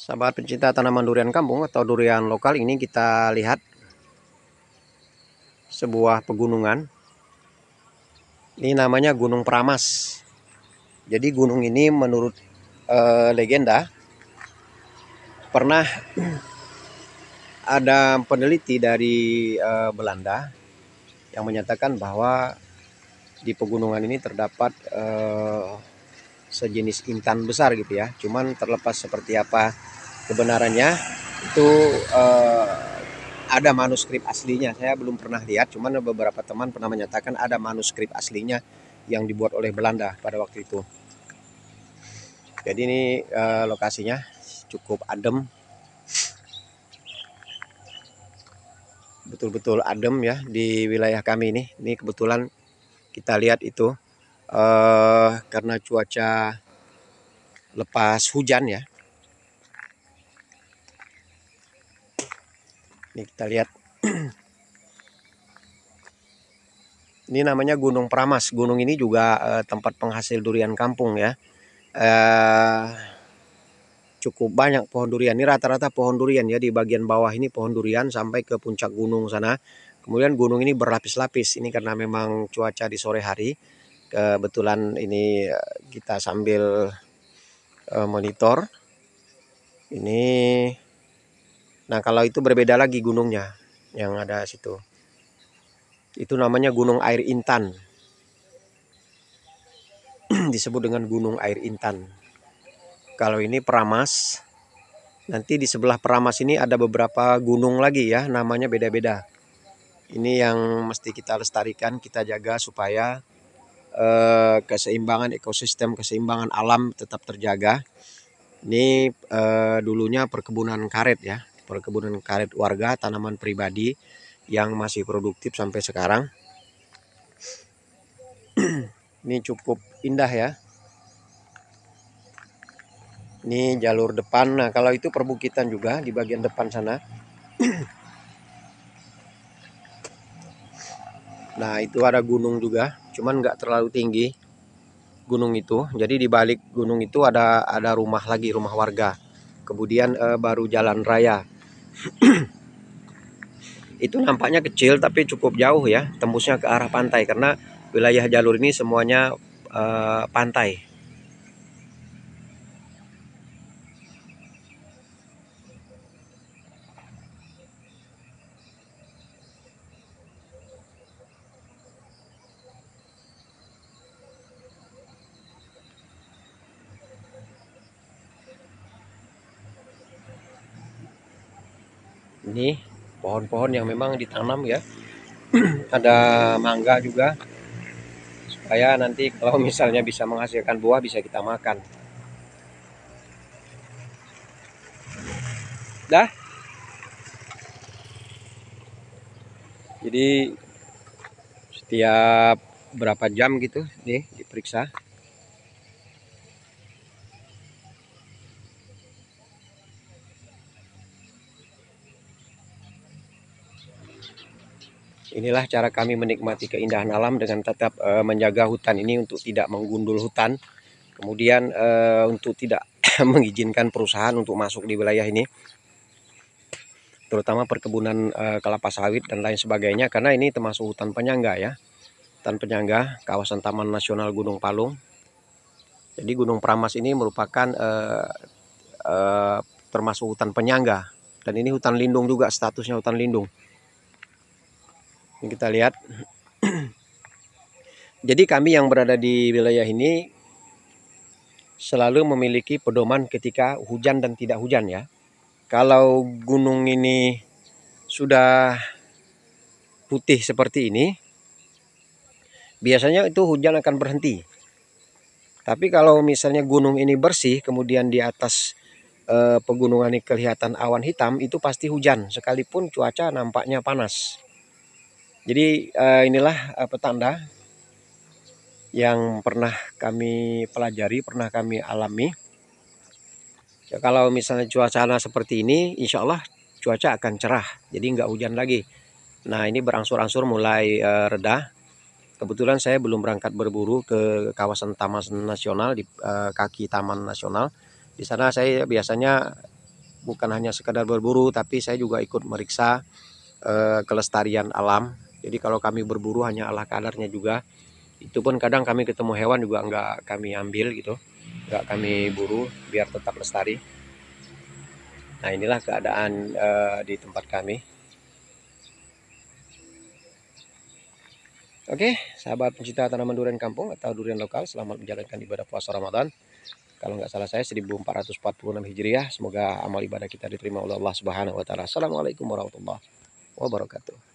Sahabat pencinta tanaman durian kampung atau durian lokal, ini kita lihat sebuah pegunungan. Ini namanya Gunung Pramas. Jadi gunung ini menurut legenda pernah ada peneliti dari Belanda yang menyatakan bahwa di pegunungan ini terdapat sejenis intan besar gitu ya. Cuman terlepas seperti apa kebenarannya itu ada manuskrip aslinya. Saya belum pernah lihat, cuman beberapa teman pernah menyatakan ada manuskrip aslinya yang dibuat oleh Belanda pada waktu itu. Jadi ini lokasinya cukup adem, betul-betul adem ya di wilayah kami ini. Ini kebetulan kita lihat itu karena cuaca lepas hujan ya. Ini kita lihat. Ini namanya Gunung Pramas. Gunung ini juga tempat penghasil durian kampung ya. Cukup banyak pohon durian. Ini rata-rata pohon durian ya, di bagian bawah ini pohon durian sampai ke puncak gunung sana. Kemudian gunung ini berlapis-lapis. Ini karena memang cuaca di sore hari. Kebetulan ini kita sambil monitor. Ini, nah kalau itu berbeda lagi gunungnya yang ada situ. Itu namanya Gunung Air Intan. Disebut dengan Gunung Air Intan. Kalau ini Pramas, nanti di sebelah Pramas ini ada beberapa gunung lagi ya, namanya beda-beda. Ini yang mesti kita lestarikan, kita jaga supaya keseimbangan ekosistem, keseimbangan alam tetap terjaga. Ini dulunya perkebunan karet ya, perkebunan karet warga, tanaman pribadi yang masih produktif sampai sekarang. Ini cukup indah ya. Ini jalur depan. Nah kalau itu perbukitan juga di bagian depan sana. Nah itu ada gunung juga, cuman nggak terlalu tinggi gunung itu. Jadi di balik gunung itu ada rumah lagi, rumah warga. Kemudian baru jalan raya. Itu nampaknya kecil tapi cukup jauh ya, tembusnya ke arah pantai karena wilayah jalur ini semuanya pantai. Ini pohon-pohon yang memang ditanam ya. Ada mangga juga supaya nanti kalau misalnya bisa menghasilkan buah bisa kita makan. Dah. Jadi setiap berapa jam gitu nih diperiksa. Inilah cara kami menikmati keindahan alam dengan tetap menjaga hutan ini untuk tidak menggundul hutan. Kemudian untuk tidak mengizinkan perusahaan untuk masuk di wilayah ini. Terutama perkebunan kelapa sawit dan lain sebagainya. Karena ini termasuk hutan penyangga ya. Hutan penyangga, kawasan Taman Nasional Gunung Palung. Jadi Gunung Pramas ini merupakan termasuk hutan penyangga. Dan ini hutan lindung juga, statusnya hutan lindung. Ini kita lihat. Jadi kami yang berada di wilayah ini selalu memiliki pedoman ketika hujan dan tidak hujan ya. Kalau gunung ini sudah putih seperti ini, biasanya itu hujan akan berhenti. Tapi kalau misalnya gunung ini bersih, kemudian di atas pegunungan ini kelihatan awan hitam, itu pasti hujan, sekalipun cuaca nampaknya panas. Jadi inilah petanda yang pernah kami pelajari, pernah kami alami. Ya, kalau misalnya cuaca seperti ini, insya Allah cuaca akan cerah, jadi nggak hujan lagi. Nah ini berangsur-angsur mulai reda. Kebetulan saya belum berangkat berburu ke kawasan Taman Nasional di kaki Taman Nasional. Di sana saya biasanya bukan hanya sekedar berburu, tapi saya juga ikut meriksa kelestarian alam. Jadi kalau kami berburu hanya ala kadarnya juga. Itu pun kadang kami ketemu hewan juga nggak kami ambil gitu, nggak kami buru biar tetap lestari. Nah inilah keadaan di tempat kami. Oke, sahabat pencinta tanaman durian kampung atau durian lokal, selamat menjalankan ibadah puasa Ramadan. Kalau nggak salah saya 1446 Hijriah. Semoga amal ibadah kita diterima oleh Allah Subhanahu wa taala. Assalamualaikum warahmatullahi wabarakatuh.